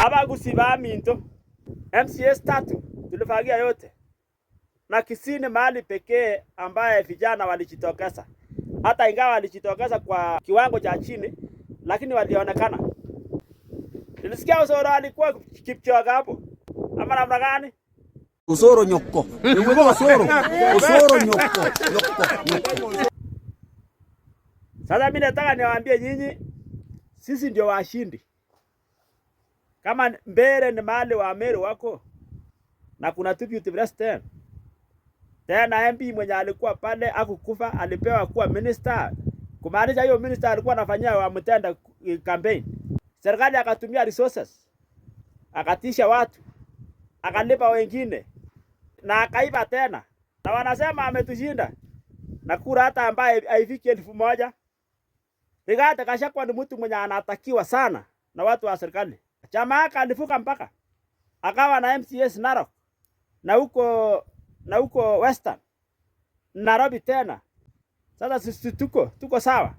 Hapa kusiba minto. MCS 3 tulifagia yote. Na Kisii ni mahali pekee ambaye vijana walijitokeza. Hata ingawa walijitokeza kwa kiwango cha chini, lakini walionekana. Nilisikia Osoro alikuwa Kipchoge hapo. Ama namna gani? Osoro nyoko. Wewe Osoro nyoko. Sasa mimi nataka niwaambie nyinyi, sisi ndio washindi. Kama mbele ni mahali wa Meru wako na kuna deputy president. Tena MP mwenye alikuwa pale akukufa alipewa kuwa minister. Kumaanisha hiyo minister alikuwa anafanyia wa Mtenda campaign. Serikali akatumia resources. Akatisha watu. Akalipa wengine. Na akaiba tena. Na wanasema ametushinda. Na kura hata ambaye haifiki 1000. Rigathi Gachagua ni mtu mwenye anatakiwa sana na watu wa serikali. Chama yake alifuka mpaka. Akawa na MCS Narok. Na huko Western. Nairobi tena. Sasa sisi tuko sawa.